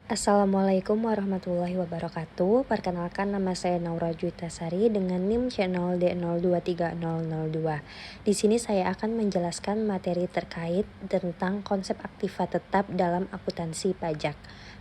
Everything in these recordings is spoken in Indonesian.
Assalamualaikum warahmatullahi wabarakatuh. Perkenalkan, nama saya Naura Juitasari dengan NIM channel D023002. Di sini saya akan menjelaskan materi terkait tentang konsep aktiva tetap dalam akuntansi pajak.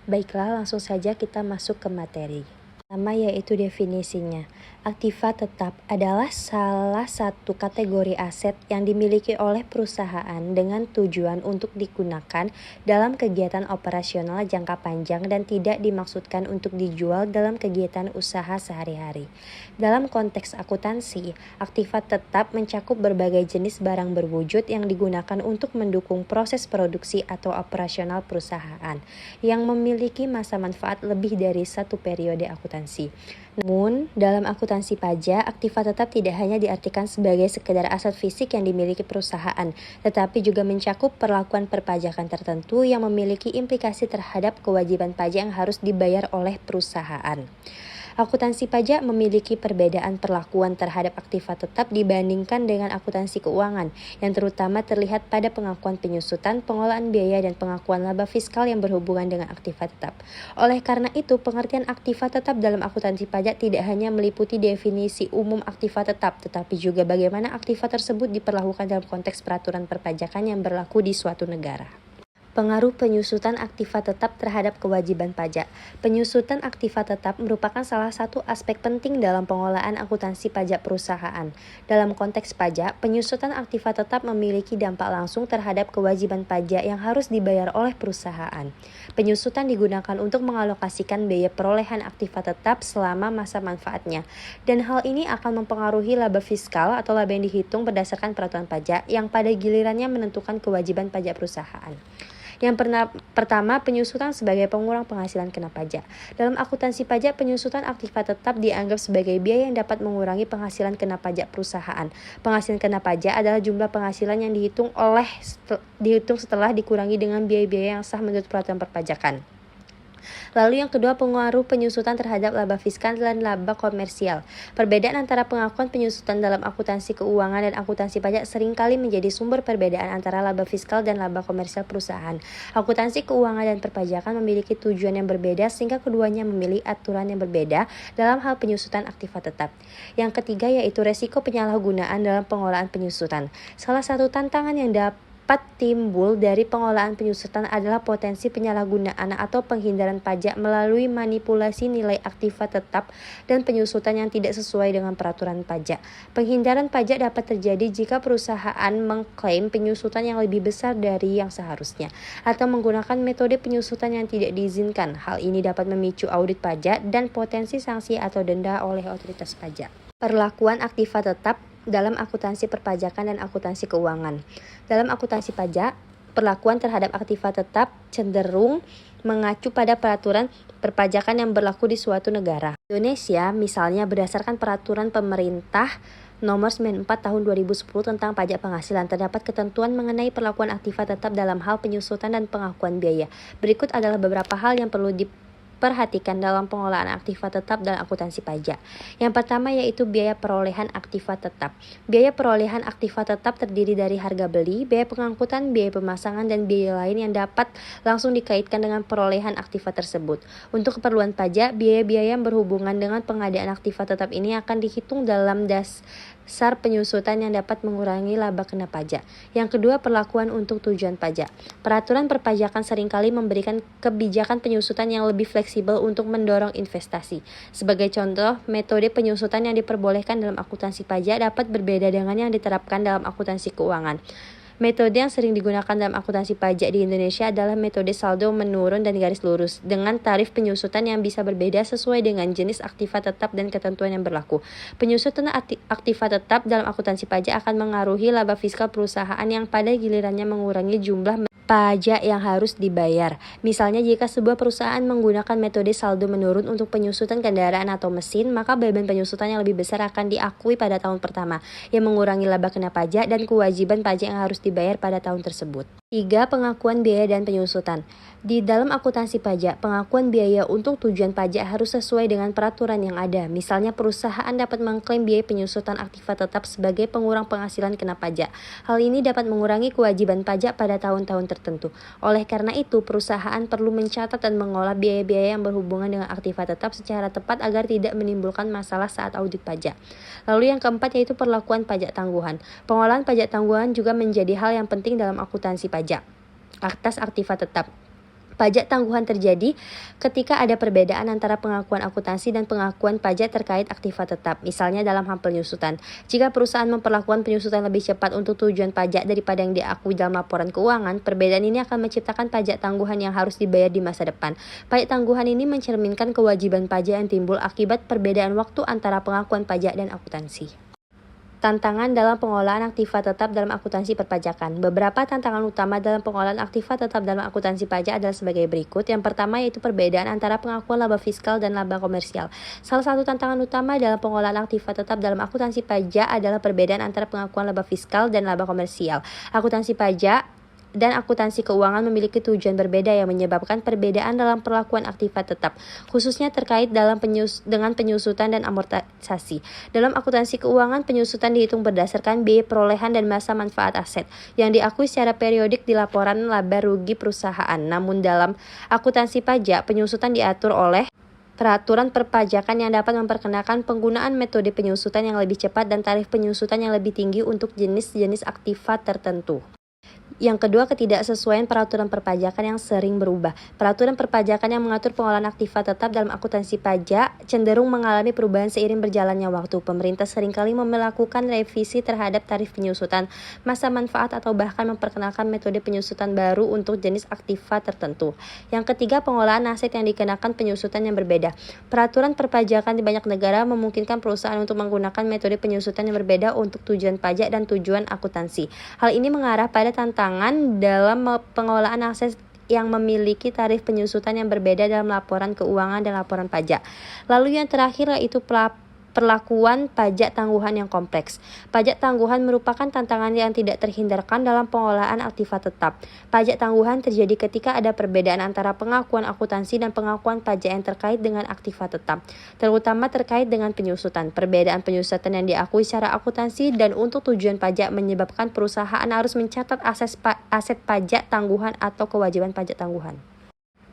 Baiklah, langsung saja kita masuk ke materi. Pertama yaitu definisinya. Aktiva tetap adalah salah satu kategori aset yang dimiliki oleh perusahaan dengan tujuan untuk digunakan dalam kegiatan operasional jangka panjang dan tidak dimaksudkan untuk dijual dalam kegiatan usaha sehari-hari. Dalam konteks akuntansi, aktiva tetap mencakup berbagai jenis barang berwujud yang digunakan untuk mendukung proses produksi atau operasional perusahaan yang memiliki masa manfaat lebih dari satu periode akuntansi. Namun, dalam akuntansi pajak, aktiva tetap tidak hanya diartikan sebagai sekedar aset fisik yang dimiliki perusahaan, tetapi juga mencakup perlakuan perpajakan tertentu yang memiliki implikasi terhadap kewajiban pajak yang harus dibayar oleh perusahaan. Akuntansi pajak memiliki perbedaan perlakuan terhadap aktiva tetap dibandingkan dengan akuntansi keuangan, yang terutama terlihat pada pengakuan penyusutan, pengolahan biaya, dan pengakuan laba fiskal yang berhubungan dengan aktiva tetap. Oleh karena itu, pengertian aktiva tetap dalam akuntansi pajak tidak hanya meliputi definisi umum aktiva tetap, tetapi juga bagaimana aktiva tersebut diperlakukan dalam konteks peraturan perpajakan yang berlaku di suatu negara. Pengaruh penyusutan aktiva tetap terhadap kewajiban pajak. Penyusutan aktiva tetap merupakan salah satu aspek penting dalam pengolahan akuntansi pajak perusahaan. Dalam konteks pajak, penyusutan aktiva tetap memiliki dampak langsung terhadap kewajiban pajak yang harus dibayar oleh perusahaan. Penyusutan digunakan untuk mengalokasikan biaya perolehan aktiva tetap selama masa manfaatnya, dan hal ini akan mempengaruhi laba fiskal atau laba yang dihitung berdasarkan peraturan pajak yang pada gilirannya menentukan kewajiban pajak perusahaan. Yang pertama, penyusutan sebagai pengurang penghasilan kena pajak. Dalam akuntansi pajak, penyusutan aktiva tetap dianggap sebagai biaya yang dapat mengurangi penghasilan kena pajak perusahaan. Penghasilan kena pajak adalah jumlah penghasilan yang dihitung setelah dikurangi dengan biaya-biaya yang sah menurut peraturan perpajakan. Lalu yang kedua, pengaruh penyusutan terhadap laba fiskal dan laba komersial. Perbedaan antara pengakuan penyusutan dalam akuntansi keuangan dan akuntansi pajak seringkali menjadi sumber perbedaan antara laba fiskal dan laba komersial perusahaan. Akuntansi keuangan dan perpajakan memiliki tujuan yang berbeda sehingga keduanya memilih aturan yang berbeda dalam hal penyusutan aktiva tetap. Yang ketiga yaitu resiko penyalahgunaan dalam pengolahan penyusutan. Salah satu tantangan yang dapat timbul dari pengolahan penyusutan adalah potensi penyalahgunaan atau penghindaran pajak melalui manipulasi nilai aktiva tetap dan penyusutan yang tidak sesuai dengan peraturan pajak. Penghindaran pajak dapat terjadi jika perusahaan mengklaim penyusutan yang lebih besar dari yang seharusnya atau menggunakan metode penyusutan yang tidak diizinkan. Hal ini dapat memicu audit pajak dan potensi sanksi atau denda oleh otoritas pajak. Perlakuan aktiva tetap dalam akuntansi perpajakan dan akuntansi keuangan. Dalam akuntansi pajak, perlakuan terhadap aktiva tetap cenderung mengacu pada peraturan perpajakan yang berlaku di suatu negara. Indonesia, misalnya berdasarkan peraturan pemerintah Nomor 94 Tahun 2010 tentang pajak penghasilan, terdapat ketentuan mengenai perlakuan aktiva tetap dalam hal penyusutan dan pengakuan biaya. Berikut adalah beberapa hal yang perlu diperhatikan dalam pengolahan aktiva tetap dan akuntansi pajak. Yang pertama yaitu biaya perolehan aktiva tetap. Biaya perolehan aktiva tetap terdiri dari harga beli, biaya pengangkutan, biaya pemasangan, dan biaya lain yang dapat langsung dikaitkan dengan perolehan aktiva tersebut. Untuk keperluan pajak, biaya-biaya yang berhubungan dengan pengadaan aktiva tetap ini akan dihitung dalam dasar penyusutan yang dapat mengurangi laba kena pajak. Yang kedua, perlakuan untuk tujuan pajak. Peraturan perpajakan seringkali memberikan kebijakan penyusutan yang lebih fleksibel untuk mendorong investasi. Sebagai contoh, metode penyusutan yang diperbolehkan dalam akuntansi pajak dapat berbeda dengan yang diterapkan dalam akuntansi keuangan. Metode yang sering digunakan dalam akuntansi pajak di Indonesia adalah metode saldo menurun dan garis lurus, dengan tarif penyusutan yang bisa berbeda sesuai dengan jenis aktiva tetap dan ketentuan yang berlaku. Penyusutan aktiva tetap dalam akuntansi pajak akan mengaruhi laba fiskal perusahaan yang pada gilirannya mengurangi jumlah pajak yang harus dibayar. Misalnya, jika sebuah perusahaan menggunakan metode saldo menurun untuk penyusutan kendaraan atau mesin, maka beban penyusutan yang lebih besar akan diakui pada tahun pertama, yang mengurangi laba kena pajak dan kewajiban pajak yang harus dibayar pada tahun tersebut. 3. Pengakuan biaya dan penyusutan. Di dalam akuntansi pajak, pengakuan biaya untuk tujuan pajak harus sesuai dengan peraturan yang ada. Misalnya, perusahaan dapat mengklaim biaya penyusutan aktiva tetap sebagai pengurang penghasilan kena pajak. Hal ini dapat mengurangi kewajiban pajak pada tahun-tahun tertentu. Oleh karena itu, perusahaan perlu mencatat dan mengolah biaya-biaya yang berhubungan dengan aktiva tetap secara tepat agar tidak menimbulkan masalah saat audit pajak. Lalu yang keempat yaitu perlakuan pajak tangguhan. Pengolahan pajak tangguhan juga menjadi hal yang penting dalam akuntansi pajak atas aktiva tetap. Pajak tangguhan terjadi ketika ada perbedaan antara pengakuan akuntansi dan pengakuan pajak terkait aktiva tetap, misalnya dalam hal penyusutan. Jika perusahaan memperlakukan penyusutan lebih cepat untuk tujuan pajak daripada yang diakui dalam laporan keuangan, perbedaan ini akan menciptakan pajak tangguhan yang harus dibayar di masa depan. Pajak tangguhan ini mencerminkan kewajiban pajak yang timbul akibat perbedaan waktu antara pengakuan pajak dan akuntansi. Tantangan dalam pengolahan aktiva tetap dalam akuntansi perpajakan. Beberapa tantangan utama dalam pengolahan aktiva tetap dalam akuntansi pajak adalah sebagai berikut. Yang pertama yaitu perbedaan antara pengakuan laba fiskal dan laba komersial. Salah satu tantangan utama dalam pengolahan aktiva tetap dalam akuntansi pajak adalah perbedaan antara pengakuan laba fiskal dan laba komersial. Akuntansi pajak dan akuntansi keuangan memiliki tujuan berbeda yang menyebabkan perbedaan dalam perlakuan aktiva tetap, khususnya terkait dengan penyusutan dan amortisasi. Dalam akuntansi keuangan, penyusutan dihitung berdasarkan biaya perolehan dan masa manfaat aset yang diakui secara periodik di laporan laba rugi perusahaan. Namun dalam akuntansi pajak, penyusutan diatur oleh peraturan perpajakan yang dapat memperkenalkan penggunaan metode penyusutan yang lebih cepat dan tarif penyusutan yang lebih tinggi untuk jenis-jenis aktiva tertentu. Yang kedua, ketidaksesuaian peraturan perpajakan yang sering berubah. Peraturan perpajakan yang mengatur pengolahan aktiva tetap dalam akuntansi pajak cenderung mengalami perubahan seiring berjalannya waktu. Pemerintah seringkali melakukan revisi terhadap tarif penyusutan, masa manfaat, atau bahkan memperkenalkan metode penyusutan baru untuk jenis aktiva tertentu. Yang ketiga, pengolahan aset yang dikenakan penyusutan yang berbeda. Peraturan perpajakan di banyak negara memungkinkan perusahaan untuk menggunakan metode penyusutan yang berbeda untuk tujuan pajak dan tujuan akuntansi. Hal ini mengarah pada tantangan dalam pengolahan aset yang memiliki tarif penyusutan yang berbeda dalam laporan keuangan dan laporan pajak. Lalu yang terakhir yaitu perlakuan pajak tangguhan yang kompleks. Pajak tangguhan merupakan tantangan yang tidak terhindarkan dalam pengolahan aktiva tetap. Pajak tangguhan terjadi ketika ada perbedaan antara pengakuan akuntansi dan pengakuan pajak yang terkait dengan aktiva tetap, terutama terkait dengan penyusutan. Perbedaan penyusutan yang diakui secara akuntansi dan untuk tujuan pajak menyebabkan perusahaan harus mencatat aset pajak tangguhan atau kewajiban pajak tangguhan.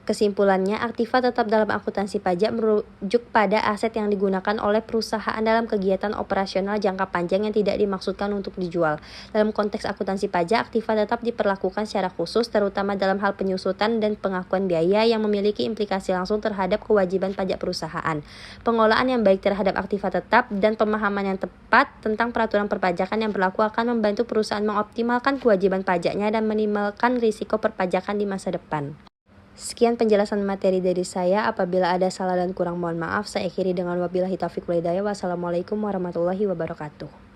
Kesimpulannya, aktiva tetap dalam akuntansi pajak merujuk pada aset yang digunakan oleh perusahaan dalam kegiatan operasional jangka panjang yang tidak dimaksudkan untuk dijual. Dalam konteks akuntansi pajak, aktiva tetap diperlakukan secara khusus, terutama dalam hal penyusutan dan pengakuan biaya yang memiliki implikasi langsung terhadap kewajiban pajak perusahaan. Pengolahan yang baik terhadap aktiva tetap dan pemahaman yang tepat tentang peraturan perpajakan yang berlaku akan membantu perusahaan mengoptimalkan kewajiban pajaknya dan meminimalkan risiko perpajakan di masa depan. Sekian penjelasan materi dari saya. Apabila ada salah dan kurang mohon maaf. Saya akhiri dengan wabillahi taufiq wal hidayah. Wassalamualaikum warahmatullahi wabarakatuh.